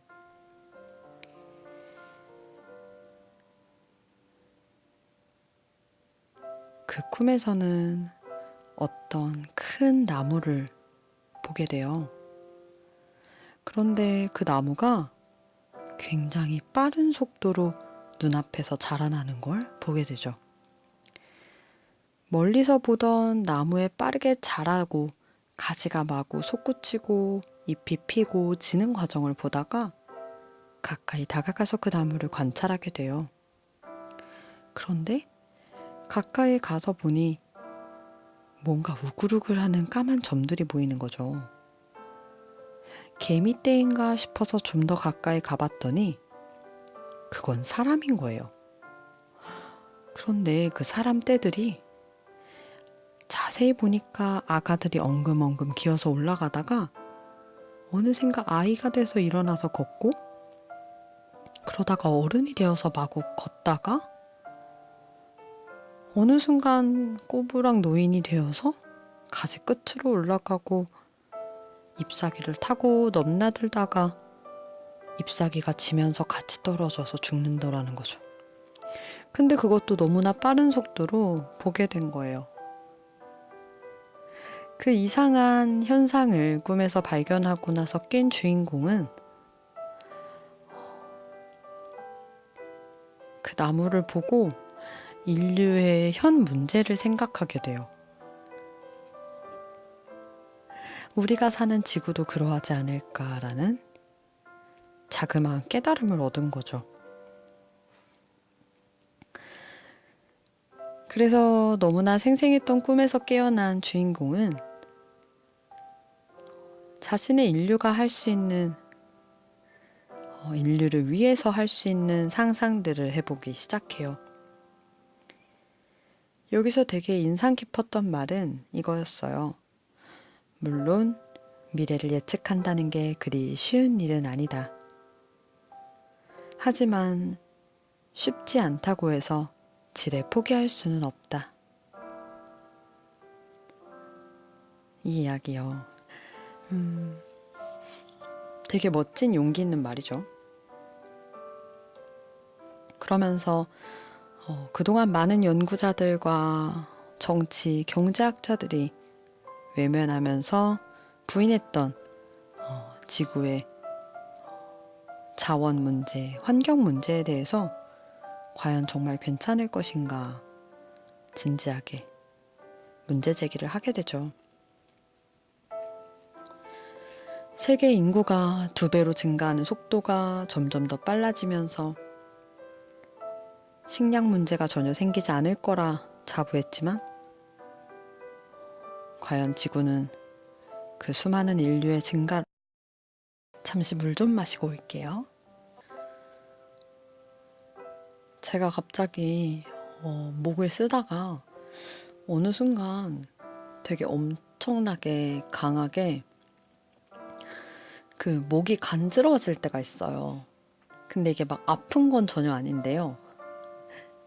그 꿈에서는 어떤 큰 나무를 보게 돼요. 그런데 그 나무가 굉장히 빠른 속도로 눈앞에서 자라나는 걸 보게 되죠. 멀리서 보던 나무에 빠르게 자라고 가지가 마고 솟구치고 잎이 피고 지는 과정을 보다가 가까이 다가가서 그 나무를 관찰하게 돼요. 그런데 가까이 가서 보니 뭔가 우글우글하는 까만 점들이 보이는 거죠. 개미떼인가 싶어서 좀 더 가까이 가봤더니 그건 사람인 거예요. 그런데 그 사람 떼들이 자세히 보니까 아가들이 엉금엉금 기어서 올라가다가 어느샌가 아이가 돼서 일어나서 걷고 그러다가 어른이 되어서 마구 걷다가 어느 순간 꼬부랑 노인이 되어서 가지 끝으로 올라가고 잎사귀를 타고 넘나들다가 잎사귀가 지면서 같이 떨어져서 죽는다라는 거죠. 근데 그것도 너무나 빠른 속도로 보게 된 거예요. 그 이상한 현상을 꿈에서 발견하고 나서 깬 주인공은 그 나무를 보고 인류의 현 문제를 생각하게 돼요. 우리가 사는 지구도 그러하지 않을까라는 자그마한 깨달음을 얻은 거죠. 그래서 너무나 생생했던 꿈에서 깨어난 주인공은 자신의 인류가 할 수 있는 인류를 위해서 할 수 있는 상상들을 해보기 시작해요. 여기서 되게 인상 깊었던 말은 이거였어요. 물론 미래를 예측한다는 게 그리 쉬운 일은 아니다. 하지만 쉽지 않다고 해서 지레 포기할 수는 없다. 이 이야기요. 되게 멋진 용기 있는 말이죠. 그러면서 그동안 많은 연구자들과 정치, 경제학자들이 외면하면서 부인했던 지구의 자원 문제, 환경 문제에 대해서 과연 정말 괜찮을 것인가 진지하게 문제 제기를 하게 되죠. 세계 인구가 2배로 증가하는 속도가 점점 더 빨라지면서 식량 문제가 전혀 생기지 않을 거라 자부했지만 과연 지구는 그 수많은 인류의 증가 잠시 물 좀 마시고 올게요. 제가 갑자기 목을 쓰다가 어느 순간 되게 엄청나게 강하게 그 목이 간지러워질 때가 있어요. 근데 이게 막 아픈 건 전혀 아닌데요.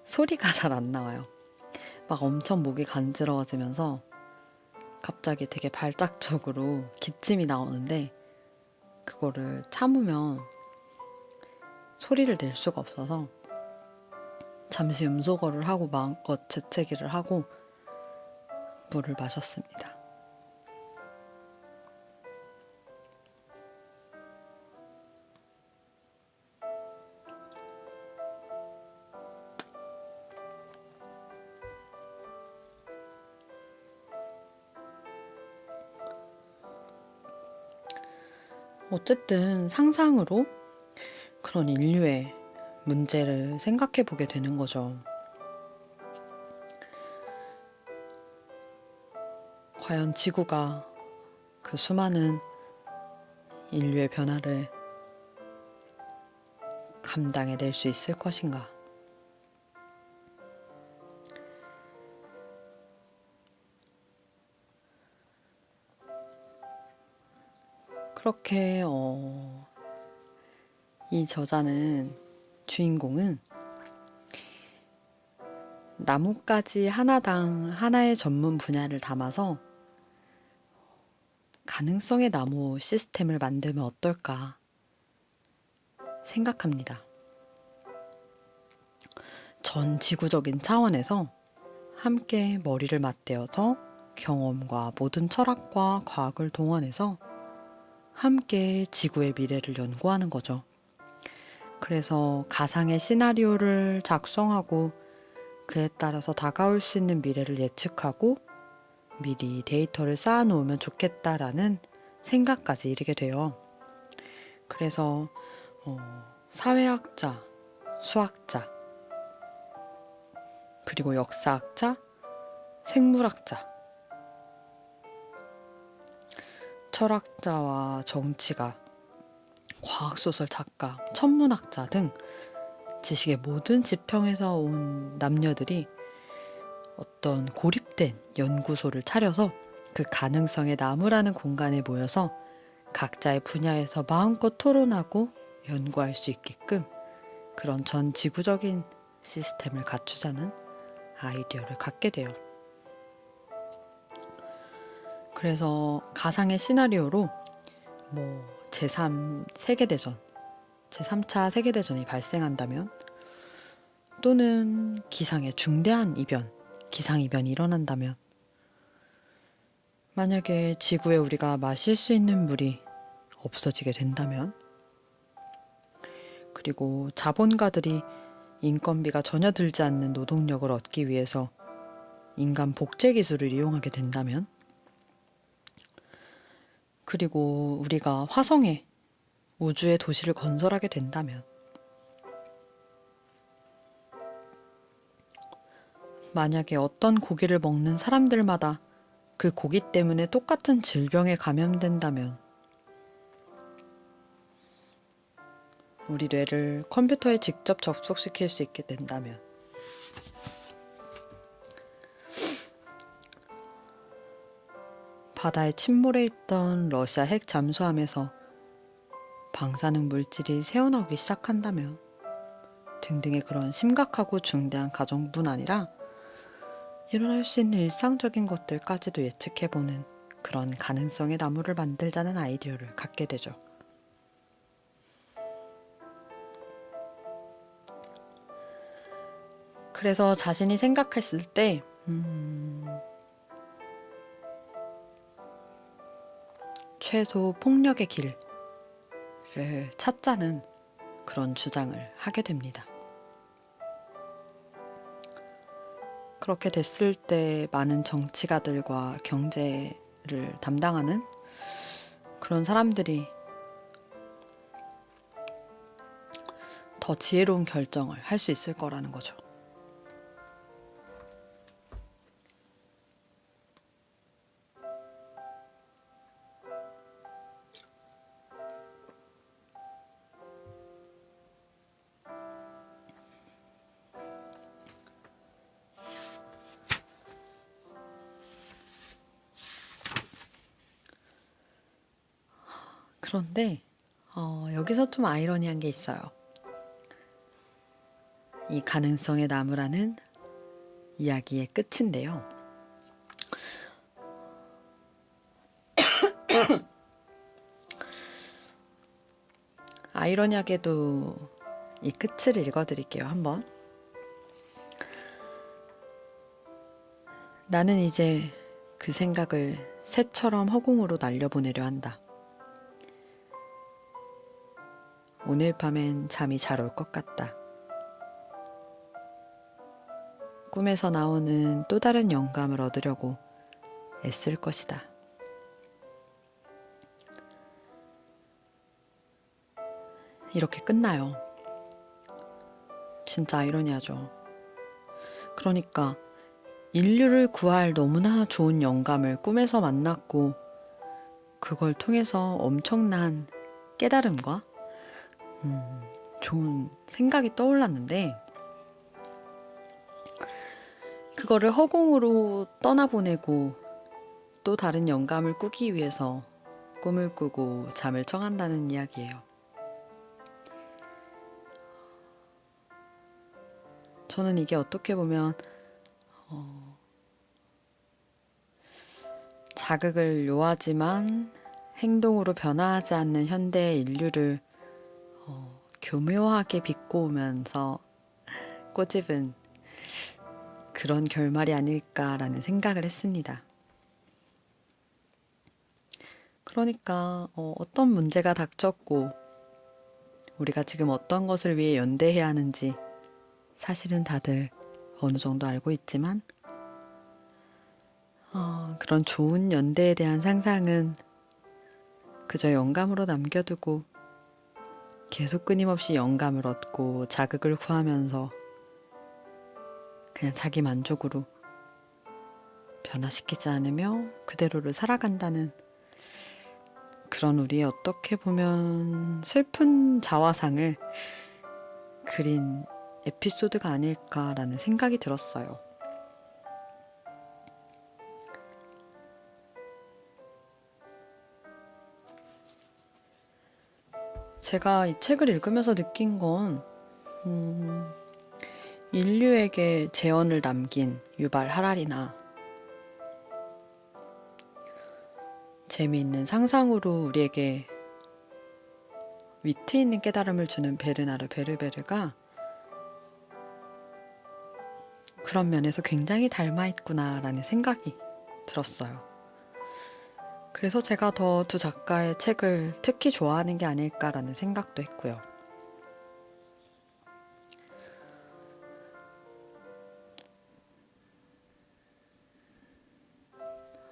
소리가 잘 안 나와요. 막 엄청 목이 간지러워지면서 갑자기 되게 발작적으로 기침이 나오는데 그거를 참으면 소리를 낼 수가 없어서 잠시 음소거를 하고 마음껏 재채기를 하고 물을 마셨습니다. 어쨌든 상상으로 그런 인류의 문제를 생각해 보게 되는 거죠. 과연 지구가 그 수많은 인류의 변화를 감당해낼 수 있을 것인가? 그렇게 이 주인공은 나뭇가지 하나당 하나의 전문 분야를 담아서 가능성의 나무 시스템을 만들면 어떨까 생각합니다. 전 지구적인 차원에서 함께 머리를 맞대어서 경험과 모든 철학과 과학을 동원해서 함께 지구의 미래를 연구하는 거죠. 그래서 가상의 시나리오를 작성하고 그에 따라서 다가올 수 있는 미래를 예측하고 미리 데이터를 쌓아놓으면 좋겠다라는 생각까지 이르게 돼요. 그래서 사회학자, 수학자, 그리고 역사학자, 생물학자, 철학자와 정치가, 과학소설 작가, 천문학자 등 지식의 모든 지평에서 온 남녀들이 어떤 고립된 연구소를 차려서 그 가능성의 나무라는 공간에 모여서 각자의 분야에서 마음껏 토론하고 연구할 수 있게끔 그런 전 지구적인 시스템을 갖추자는 아이디어를 갖게 돼요. 그래서 가상의 시나리오로 제3세계대전, 제3차 세계대전이 발생한다면 또는 기상의 중대한 기상이변이 일어난다면 만약에 지구에 우리가 마실 수 있는 물이 없어지게 된다면 그리고 자본가들이 인건비가 전혀 들지 않는 노동력을 얻기 위해서 인간 복제 기술을 이용하게 된다면 그리고 우리가 화성에 우주의 도시를 건설하게 된다면 만약에 어떤 고기를 먹는 사람들마다 그 고기 때문에 똑같은 질병에 감염된다면 우리 뇌를 컴퓨터에 직접 접속시킬 수 있게 된다면 바다에 침몰해 있던 러시아 핵 잠수함에서 방사능 물질이 새어나오기 시작한다면 등등의 그런 심각하고 중대한 가정뿐 아니라 일어날 수 있는 일상적인 것들까지도 예측해보는 그런 가능성의 나무를 만들자는 아이디어를 갖게 되죠. 그래서 자신이 생각했을 때 최소 폭력의 길을 찾자는 그런 주장을 하게 됩니다. 그렇게 됐을 때 많은 정치가들과 경제를 담당하는 그런 사람들이 더 지혜로운 결정을 할 수 있을 거라는 거죠. 그런데 여기서 좀 아이러니한 게 있어요. 이 가능성의 나무라는 이야기의 끝인데요. 아이러니하게도 이 끝을 읽어드릴게요. 한번. 나는 이제 그 생각을 새처럼 허공으로 날려보내려 한다. 오늘 밤엔 잠이 잘 올 것 같다. 꿈에서 나오는 또 다른 영감을 얻으려고 애쓸 것이다. 이렇게 끝나요. 진짜 아이러니하죠. 그러니까 인류를 구할 너무나 좋은 영감을 꿈에서 만났고 그걸 통해서 엄청난 깨달음과 좋은 생각이 떠올랐는데 그거를 허공으로 떠나보내고 또 다른 영감을 꾸기 위해서 꿈을 꾸고 잠을 청한다는 이야기예요. 저는 이게 어떻게 보면 자극을 요하지만 행동으로 변화하지 않는 현대의 인류를 교묘하게 비꼬으면서 꼬집은 그런 결말이 아닐까라는 생각을 했습니다. 그러니까 어떤 문제가 닥쳤고 우리가 지금 어떤 것을 위해 연대해야 하는지 사실은 다들 어느 정도 알고 있지만 그런 좋은 연대에 대한 상상은 그저 영감으로 남겨두고 계속 끊임없이 영감을 얻고 자극을 구하면서 그냥 자기 만족으로 변화시키지 않으며 그대로를 살아간다는 그런 우리의 어떻게 보면 슬픈 자화상을 그린 에피소드가 아닐까라는 생각이 들었어요. 제가 이 책을 읽으면서 느낀 건 인류에게 재언을 남긴 유발 하랄이나 재미있는 상상으로 우리에게 위트 있는 깨달음을 주는 베르나르 베르베르가 그런 면에서 굉장히 닮아있구나라는 생각이 들었어요. 그래서 제가 더 두 작가의 책을 특히 좋아하는 게 아닐까라는 생각도 했고요.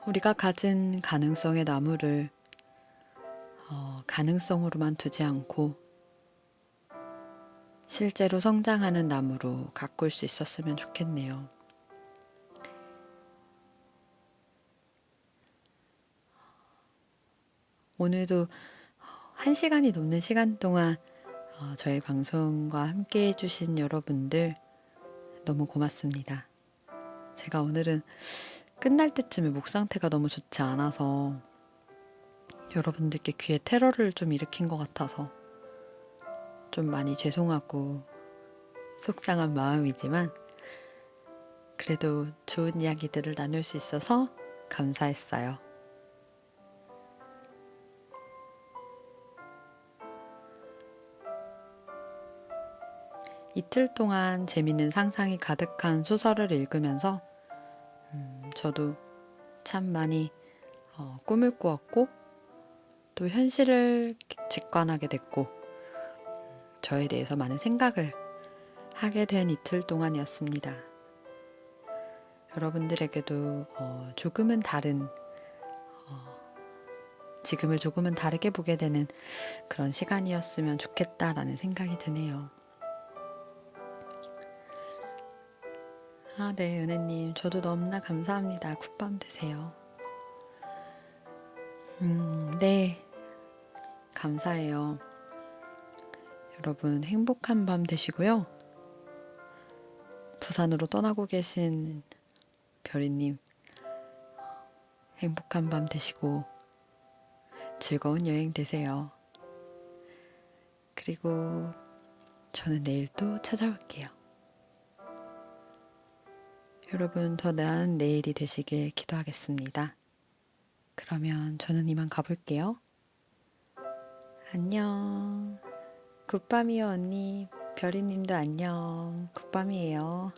우리가 가진 가능성의 나무를 가능성으로만 두지 않고 실제로 성장하는 나무로 가꿀 수 있었으면 좋겠네요. 오늘도 1시간이 넘는 시간 동안 저희 방송과 함께 해주신 여러분들 너무 고맙습니다. 제가 오늘은 끝날 때쯤에 목 상태가 너무 좋지 않아서 여러분들께 귀에 테러를 좀 일으킨 것 같아서 좀 많이 죄송하고 속상한 마음이지만 그래도 좋은 이야기들을 나눌 수 있어서 감사했어요. 이틀 동안 재밌는 상상이 가득한 소설을 읽으면서 저도 참 많이 꿈을 꾸었고 또 현실을 직관하게 됐고 저에 대해서 많은 생각을 하게 된 이틀 동안이었습니다. 여러분들에게도 조금은 다른 지금을 조금은 다르게 보게 되는 그런 시간이었으면 좋겠다라는 생각이 드네요. 네, 은혜님. 저도 너무나 감사합니다. 굿밤 되세요. 네. 감사해요. 여러분, 행복한 밤 되시고요. 부산으로 떠나고 계신 별이님, 행복한 밤 되시고, 즐거운 여행 되세요. 그리고 저는 내일 또 찾아올게요. 여러분 더 나은 내일이 되시길 기도하겠습니다. 그러면 저는 이만 가볼게요. 안녕. 굿밤이요 언니. 별이님도 안녕. 굿밤이에요.